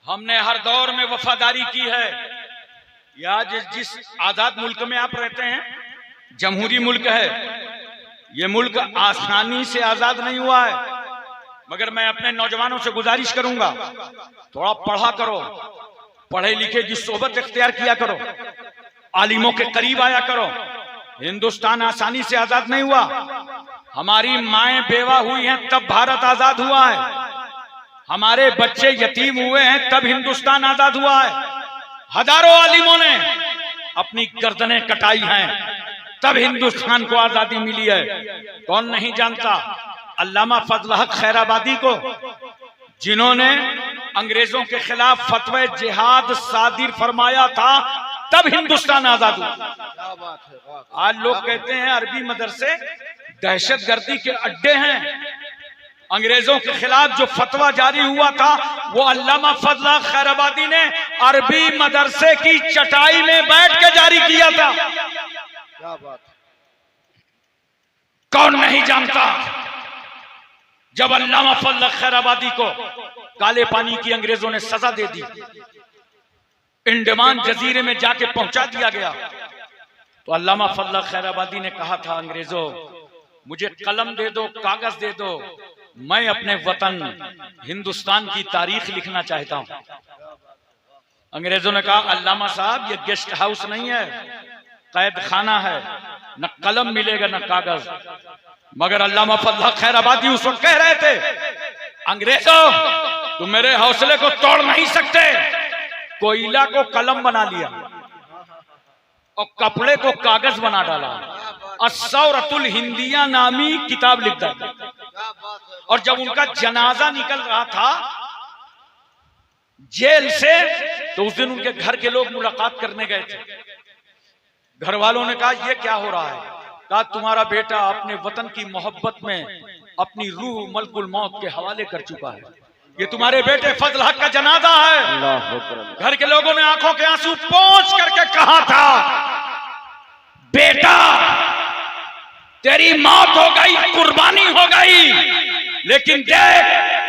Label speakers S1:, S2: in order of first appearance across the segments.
S1: हमने हर दौर में वफादारी की है। या जिस आजाद मुल्क में आप रहते हैं, जमहूरी मुल्क है, ये मुल्क आसानी से आजाद नहीं हुआ है। मगर मैं अपने नौजवानों से गुजारिश करूंगा, थोड़ा पढ़ा करो, पढ़े लिखे की सोबत इख्तियार किया करो, आलिमों के करीब आया करो। हिंदुस्तान आसानी से आजाद नहीं हुआ। हमारी माएं बेवा हुई हैं तब भारत आजाद हुआ है। हमारे बच्चे यतीम हुए हैं तब हिंदुस्तान आजाद हुआ है। हजारों आलिमों ने अपनी गर्दनें कटाई हैं तब हिंदुस्तान को आजादी मिली है। कौन नहीं जानता अल्लामा फजल हक खैराबादी को, जिन्होंने अंग्रेजों के खिलाफ फतवा जिहाद सादिर फरमाया था, तब हिंदुस्तान आजाद हुआ। आज लोग कहते हैं अरबी मदरसे दहशतगर्दी के अड्डे हैं। अंग्रेजों के खिलाफ जो फतवा जारी हुआ था वो अल्लामा फजल हक खैराबादी ने अरबी मदरसे की चटाई में बैठ के जारी किया था। क्या बात, कौन नहीं जानता जब अल्लामा फजल हक खैराबादी को काले पानी की अंग्रेजों ने सजा दे दी, इंडमान जजीरे में जाके पहुंचा दिया गया, तो अल्लामा फजल हक खैराबादी ने कहा था, अंग्रेजों मुझे कलम दे दो, कागज दे दो, मैं अपने वतन हिंदुस्तान की तारीख लिखना चाहता हूं। अंग्रेजों ने कहा, अल्लामा साहब ये गेस्ट हाउस नहीं है, कैद खाना है, न कलम मिलेगा न कागज। मगर अल्लामा फजल हक खैराबादी उस वक्त कह रहे थे, अंग्रेजों तुम मेरे हौसले को तोड़ नहीं सकते। कोयला को कलम बना लिया और कपड़े को कागज बना डाला। अस्सौरतुल हिंदिया नामी किताब लिख दी। और जब उनका जनाजा निकल रहा था जेल से, तो उस दिन उनके घर के लोग मुलाकात करने गए थे। घर वालों ने कहा, ये क्या हो रहा है? कहा, तुम्हारा बेटा अपने वतन की मोहब्बत में अपनी रूह मलकुल मौत के हवाले कर चुका है। ये तुम्हारे बेटे फजल हक का जनाजा है। घर के लोगों ने आंखों के आंसू पोंछ करके कहा था, बेटा तेरी मौत हो गई, कुर्बानी हो गई, लेकिन देख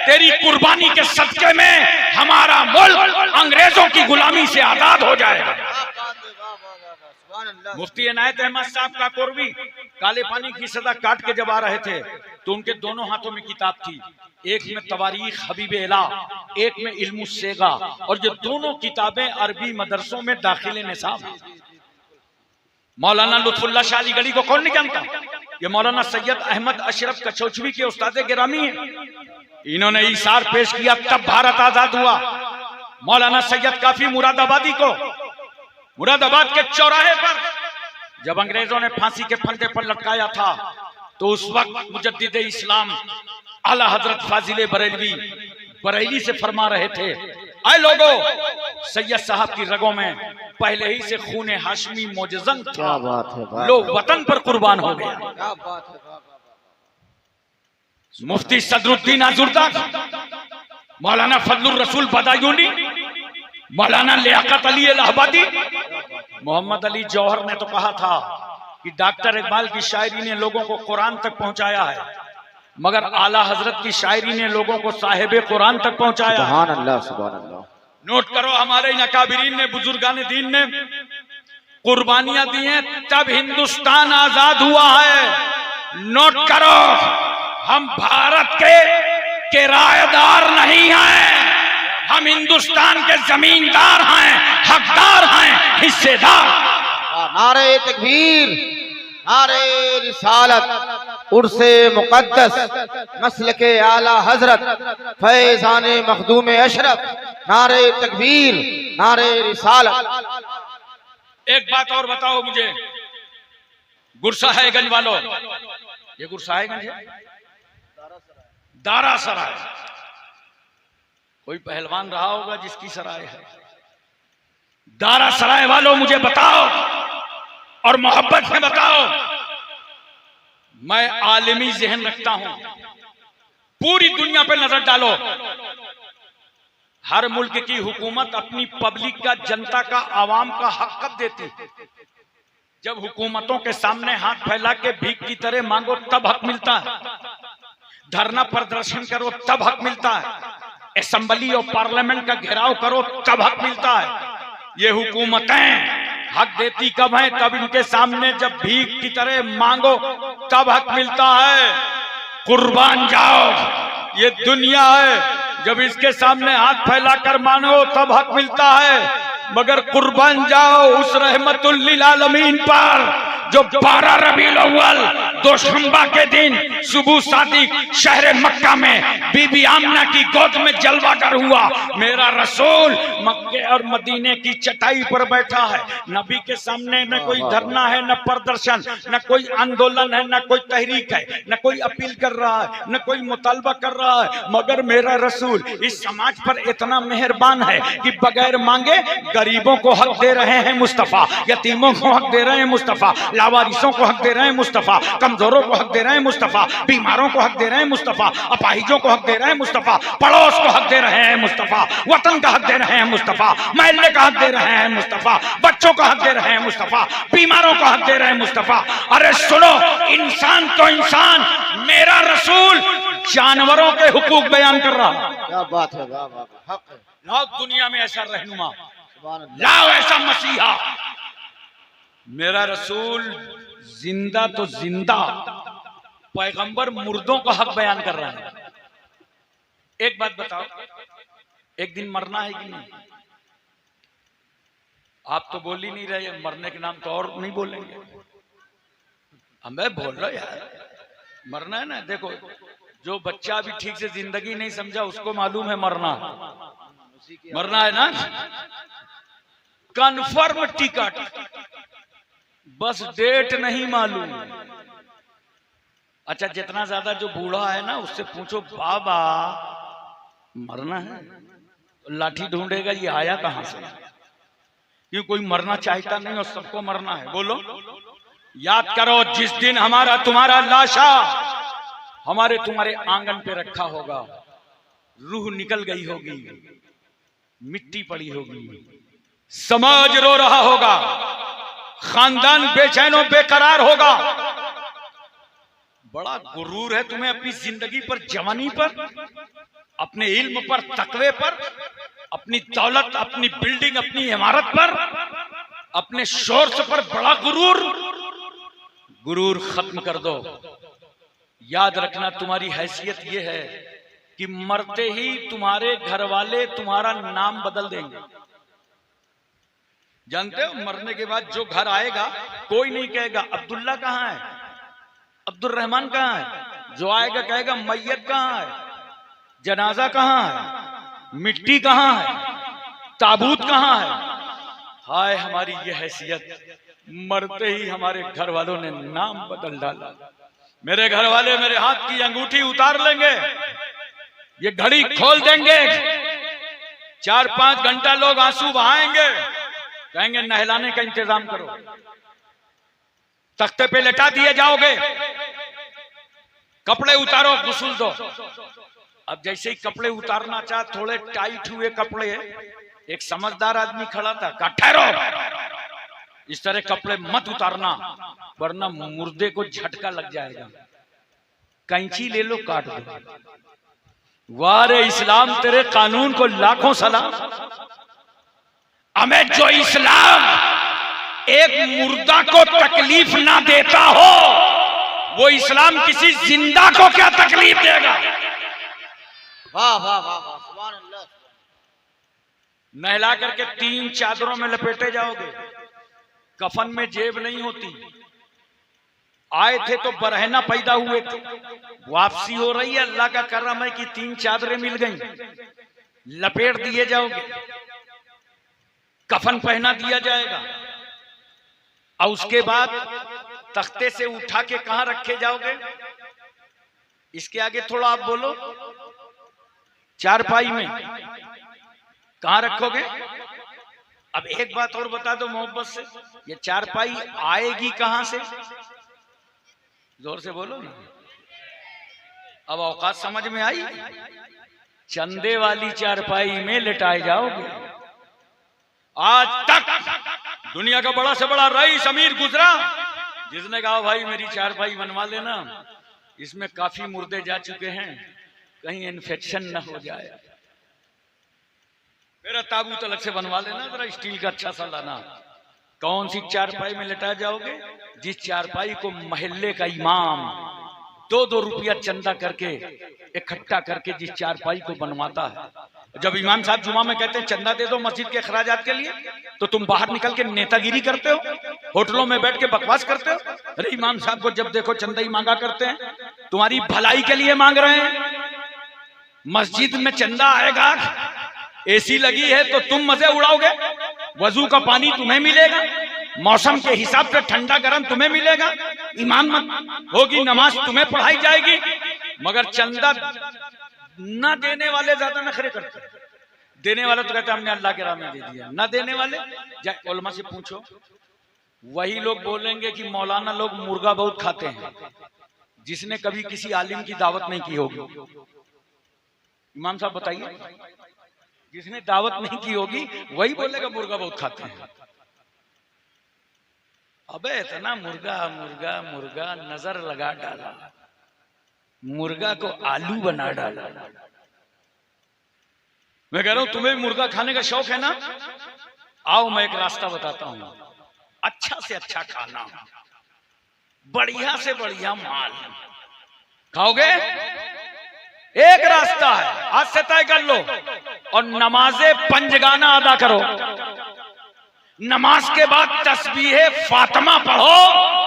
S1: तेरी कुर्बानी के सदके में हमारा मुल्क अंग्रेजों की गुलामी से आजाद हो जाएगा। मुफ्ती इनायत अहमद साहब का कोरवी काले पानी की सजा काट के जब आ रहे थे, तो उनके दोनों हाथों में किताब थी, एक में तवारीख हबीब इला, एक में इल्म सेगा, और ये दोनों किताबें अरबी मदरसों में दाखिले निसाब। मौलाना लुत्फुल्लाह शाह अलीगढ़ी को कौन नहीं जानता? ये मौलाना सैयद अहमद अशरफ कचौचवी के उस्ताद गिरामी हैं। इन्होंने इशार पेश किया तब भारत आजाद हुआ। मौलाना सैयद काफी मुरादाबादी को मुरादाबाद के चौराहे पर जब अंग्रेजों ने फांसी के फंदे पर लटकाया था, तो उस वक्त मुजद्दिद इस्लाम आला हजरत फाजिले बरेलवी बरेली से फरमा रहे थे, आए लोगो, सैयद साहब की रगों में पहले ही से खून हाशमी मोजज़न था, लो वतन पर कुर्बान हो गया। मुफ्ती सदरुद्दीन आजुर्दा, मौलाना फजलुर रसूल बदायूनी, मौलाना लियाकत अली इलाहाबादी, मोहम्मद अली जौहर ने तो कहा था कि डॉक्टर इकबाल की शायरी ने लोगों को कुरान तक पहुंचाया है, मगर आला हजरत की शायरी ने लोगों को साहिब कुरान तक पहुंचाया। सुभान अल्लाह, सुभान अल्लाह। नोट करो, हमारे अकाबिरीन ने, बुजुर्गान दीन ने कुर्बानियां दी हैं तब हिंदुस्तान आजाद हुआ है। नोट करो, हम भारत के किराएदार नहीं हैं, हम हिंदुस्तान के जमींदार हैं, हकदार हैं, हिस्सेदार।
S2: नारे तकबीर, नारे रिसालत, उर्से मुकद्दस, नस्ल के आला हजरत, फैजाने मखदूम अशरफ, नारे तकबीर, नारे रिसालत।
S1: एक बात और बताओ मुझे, गुरसाहिबगंज वालों, ये गुरसाहिबगंज है, दारा सराय, कोई पहलवान रहा होगा जिसकी सराय है। दारा सराय वालों मुझे बताओ और मोहब्बत से बताओ, मैं आलमी जहन रखता हूं, पूरी दुनिया पे नजर डालो, हर मुल्क की हुकूमत अपनी पब्लिक का, जनता का, आवाम का हक कब देती? जब हुकूमतों के सामने हाथ फैला के भीख की तरह मांगो तब हक मिलता है, धरना प्रदर्शन करो तब हक मिलता है। असेंबली और पार्लियामेंट का घेराव करो तब हक मिलता है। ये हुकूमतें हक देती कब है? तब इनके सामने जब भीख की तरह मांगो तब हक मिलता है। कुर्बान जाओ, ये दुनिया है, जब इसके सामने हाथ फैलाकर मांगो तब हक मिलता है। मगर कुर्बान जाओ उस रहमतुल लिल आलमीन पर जो 12 रबीउल अव्वल दोशंबा के दिन सुबह सादिक शहर मक्का में बीबी आमना की गोद में जलवागर हुआ। मेरा रसूल मक्के और मदीने की चटाई पर बैठा है। नबी के सामने न कोई धरना है, न प्रदर्शन, न कोई आंदोलन है, न कोई तहरीक है, न कोई अपील कर रहा है, न कोई मुतालबा कर रहा है। मगर मेरा रसूल इस समाज पर इतना मेहरबान है कि बगैर मांगे गरीबों को हक दे रहे हैं मुस्तफा, यतीमों को हक दे रहे हैं मुस्तफा, लावारिसों को हक दे रहे हैं मुस्तफा, कमजोरों को हक दे रहे हैं मुस्तफा, बीमारों को हक दे रहे हैं मुस्तफा, अपाहिजों को हक दे रहे हैं मुस्तफा, पड़ोस को हक दे रहे हैं मुस्तफा, वतन का हक दे रहे हैं मुस्तफा, महल्ले का हक दे रहे हैं मुस्तफा, बच्चों का हक दे रहे हैं मुस्तफा, बीमारों का हक दे रहे हैं मुस्तफा। अरे सुनो, इंसान तो इंसान, मेरा रसूल जानवरों के हुकूक बयान कर रहा है।
S2: क्या बात है, वाह वाह, हक है।
S1: लाओ दुनिया में ऐसा रहनुमा, लाओ ऐसा मसीहा। मेरा रसूल जिंदा तो जिंदा, पैगंबर मुर्दों का हक बयान कर रहा है। एक बात बताओ, एक दिन मरना है कि नहीं? आप तो बोल ही नहीं रहे, मरने के नाम तो और नहीं बोलेंगे। हमें बोल रहा यार, मरना है ना। देखो, जो बच्चा अभी ठीक से जिंदगी नहीं समझा उसको मालूम है मरना है ना। कन्फर्म टिकट, बस डेट नहीं मालूम। अच्छा, जितना ज्यादा जो बूढ़ा है ना उससे पूछो, बाबा मरना है, लाठी ढूंढेगा ये आया कहां से। क्यों कोई मरना चाहता नहीं और सबको मरना है। बोलो, याद करो जिस दिन हमारा तुम्हारा लाशा हमारे तुम्हारे आंगन पे रखा होगा, रूह निकल गई होगी, मिट्टी पड़ी होगी, समाज रो रहा होगा, खानदान बेचैनो बेकरार होगा। बड़ा गुरूर है तुम्हें अपनी जिंदगी पर, जवानी पर, अपने इल्म पर, तकवे पर, अपनी दौलत, अपनी बिल्डिंग, अपनी इमारत पर, अपने शोर्स पर बड़ा गुरूर। गुरूर खत्म कर दो। याद रखना, तुम्हारी हैसियत यह है कि मरते ही तुम्हारे घर वाले तुम्हारा नाम बदल देंगे। जानते हो, मरने के बाद जो घर आएगा कोई नहीं कहेगा अब्दुल्ला कहां है, अब्दुल रहमान कहां है। जो आएगा कहेगा मैयत कहां है, जनाजा कहां है, मिट्टी कहां है, ताबूत कहां है। हाय हमारी ये हैसियत, मरते ही हमारे घर वालों ने नाम बदल डाला। मेरे घर वाले मेरे हाथ की अंगूठी उतार लेंगे, ये घड़ी खोल देंगे, 4-5 घंटा लोग आंसू बहाएंगे, कहेंगे नहलाने का इंतजाम करो, तख्ते पे लेटा दिए जाओगे, कपड़े उतारो, गुस्ल दो। अब जैसे ही कपड़े उतारना चाह, थोड़े टाइट हुए कपड़े, एक समझदार आदमी खड़ा था, कहा ठहरो, इस तरह कपड़े मत उतारना वरना मुर्दे को झटका लग जाएगा, कैंची ले लो काट दो। वाह रे इस्लाम, तेरे कानून को लाखों सलाम। हमें जो इस्लाम एक मुर्दा को तकलीफ ना देता हो, वो इस्लाम किसी जिंदा को क्या तकलीफ देगा।
S2: वाह वाह वाह वाह, सुभान अल्लाह।
S1: नहला करके 3 चादरों में लपेटे जाओगे, कफन में जेब नहीं होती। आए थे तो बरहना पैदा हुए थे, वापसी हो रही है, अल्लाह का करम है कि 3 चादरें मिल गई, लपेट दिए जाओगे, कफन पहना दिया जाएगा, और उसके बाद तख्ते से उठा के कहां रखे जाओगे। इसके आगे थोड़ा आप बोलो, चारपाई में कहां रखोगे। अब एक बात और बता दो मोहब्बत से, ये चारपाई आएगी कहां से, जोर से बोलो ना। अब औकात समझ में आई। चंदे वाली चारपाई में लिटाए जाओगे। आज तक दुनिया का बड़ा से बड़ा रईस अमीर गुजरा, जिसने कहा भाई मेरी चारपाई बनवा लेना, इसमें काफी मुर्दे जा चुके हैं, कहीं इन्फेक्शन न हो जाए। मेरा ताबूत अलग से बनवा लेना, जरा स्टील का अच्छा सा लाना। कौन सी चारपाई में लेटा जाओगे? जिस चारपाई को महल्ले का इमाम 2-2 रुपया चंदा करके इकट्ठा करके जिस चारपाई को बनवाता है। जब इमाम साहब जुमा में कहते हैं चंदा दे दो मस्जिद के अखराजात के लिए, तो तुम बाहर निकल के नेतागिरी करते हो, होटलों में बैठ के बकवास करते हो। अरे इमाम साहब को जब देखो चंदा ही मांगा करते हैं, तुम्हारी भलाई के लिए मांग रहे हैं। मस्जिद में चंदा आएगा, एसी लगी है तो तुम मजे उड़ाओगे, वजू का पानी तुम्हें मिलेगा, मौसम के हिसाब से ठंडा गर्म तुम्हें मिलेगा, इमाम होगी, नमाज तुम्हें पढ़ाई जाएगी। मगर चंदा न देने वाले ज्यादा नखरे करते हैं। देने वाला तो कहते हमने अल्लाह के राह में दे दिया, न देने वाले जाए उलमा से पूछो, वही लोग बोलेंगे कि मौलाना लोग मुर्गा बहुत खाते हैं, जिसने कभी किसी आलिम की दावत नहीं की होगी। इमाम साहब बताइए, जिसने दावत नहीं की होगी वही बोलेगा मुर्गा बहुत खाते हैं। अबे इतना मुर्गा मुर्गा मुर्गा नजर लगा डाला, मुर्गा को आलू बना डाला। मैं कह रहा हूं तुम्हें मुर्गा खाने का शौक है ना, आओ मैं एक रास्ता बताता हूं। अच्छा से अच्छा खाना, बढ़िया से बढ़िया माल खाओगे, एक रास्ता है, आज से तय कर लो। और नमाजे पंजगाना अदा करो, नमाज के बाद तस्बीह फातिमा पढ़ो,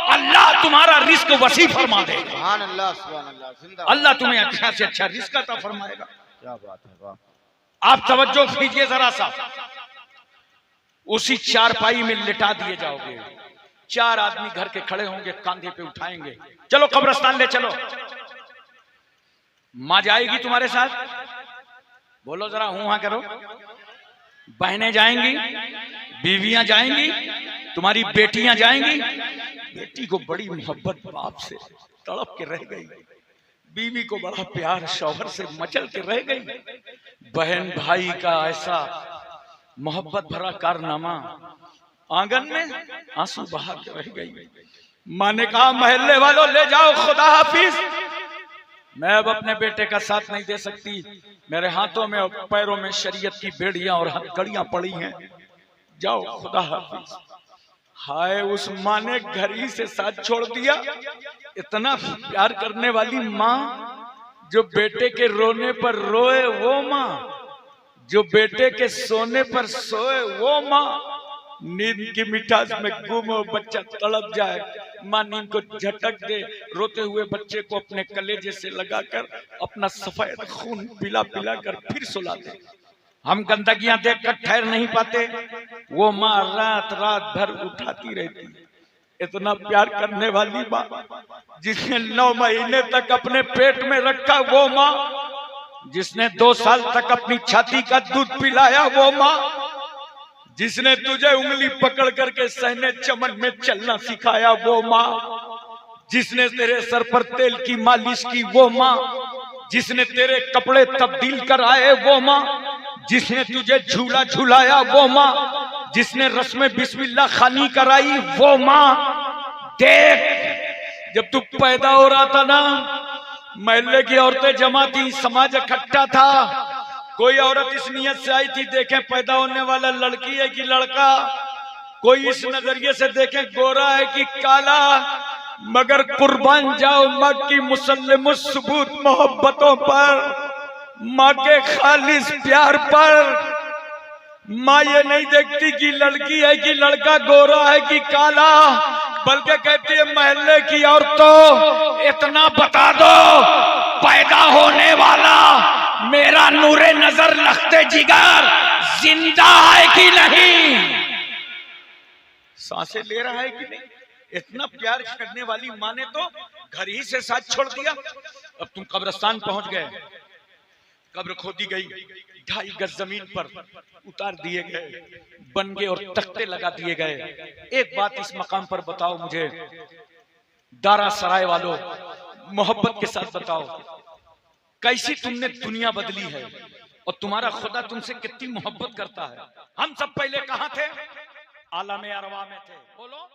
S1: अल्लाह तुम्हारा रिस्क वसी फरमा देगा।
S2: सुभान अल्लाह, सुभान अल्लाह, जिंदा
S1: अल्लाह तुम्हें अच्छा से अच्छा रिस्क अता फरमाएगा।
S2: क्या बात है, वाह।
S1: आप तवज्जो कीजिए जरा सा, उसी चारपाई में लिटा दिए जाओगे, 4 आदमी घर के खड़े होंगे, कांधे पे उठाएंगे, चलो कब्रिस्तान ले चलो। मां जाएगी तुम्हारे साथ, बोलो जरा हूं हां करो। बहनें जाएंगी, बीवियां जाएंगी, तुम्हारी बेटियां जाएंगी। बेटी को बड़ी मोहब्बत बाप से तड़प के रह गई, बीवी को बड़ा प्यार शौहर से मचल के रह गई। बहन भाई का ऐसा मोहब्बत भरा कारनामा, आंगन में आंसू बहा के रह गई। मां ने कहा महल्ले वालों ले जाओ, खुदा हाफिज, मैं अब अपने बेटे का साथ नहीं दे सकती, मेरे हाथों में और पैरों में शरीयत की बेड़ियां और हथकड़ियां पड़ी हैं, जाओ खुदा हाफिज। हाय उस माँ ने घर ही से साथ छोड़ दिया। इतना प्यार करने वाली माँ, जो बेटे के रोने पर रोए वो माँ, जो बेटे के सोने पर सोए वो माँ, नींद की मिठास में गुम हो बच्चा तड़प जाए, माँ नींद को झटक दे, रोते हुए बच्चे को अपने कलेजे से लगाकर अपना सफेद खून पिला पिला कर फिर सुला दे। हम गंदगियां देखकर ठहर नहीं पाते, वो माँ रात रात भर उठाती रहती। इतना प्यार करने वाली माँ, जिसने 9 महीने तक अपने पेट में रखा वो माँ, जिसने 2 साल तक अपनी छाती का दूध पिलाया वो माँ, जिसने तुझे उंगली पकड़ करके सहने चमन में चलना सिखाया वो माँ, जिसने तेरे सर पर तेल की मालिश की वो माँ, जिसने तेरे कपड़े तब्दील कराए वो माँ, जिसने तुझे झूला झूलाया वो माँ, जिसने रस्म बिस्मिल्लाह खानी कराई वो माँ। देख, जब तू पैदा हो रहा था ना, महल्ले की औरतें जमा थी, समाज इकट्ठा था, कोई औरत इस नियत से आई थी देखें पैदा होने वाला लड़की है कि लड़का, कोई इस नजरिए से देखें गोरा है कि काला, मगर कुर्बान जाओ माँ की मुसल्लम सबूत मोहब्बतों पर, माँ के खालिस प्यार पर। माँ ये नहीं देखती कि लड़की है कि लड़का, गोरा है कि काला, बल्कि कहती है महल्ले की औरतों इतना बता दो पैदा होने वाला मेरा नूरे नजर लखते जिगर जिंदा है कि नहीं, सांसें ले रहा है कि नहीं। इतना प्यार करने वाली माँ ने तो घर ही से साथ छोड़ दिया। अब तुम कब्रिस्तान पहुंच गए, कब्र खोदी गई, 2.5 गज जमीन पर उतार दिए गए, बनगे और तख्ते लगा दिए गए। एक बात इस मकाम पर बताओ मुझे, दारा सराय वालों, मोहब्बत के साथ बताओ, कैसी तुमने दुनिया बदली है और तुम्हारा खुदा तुमसे कितनी मोहब्बत करता है। हम सब पहले कहां थे? आलम अरवा में थे। बोलो।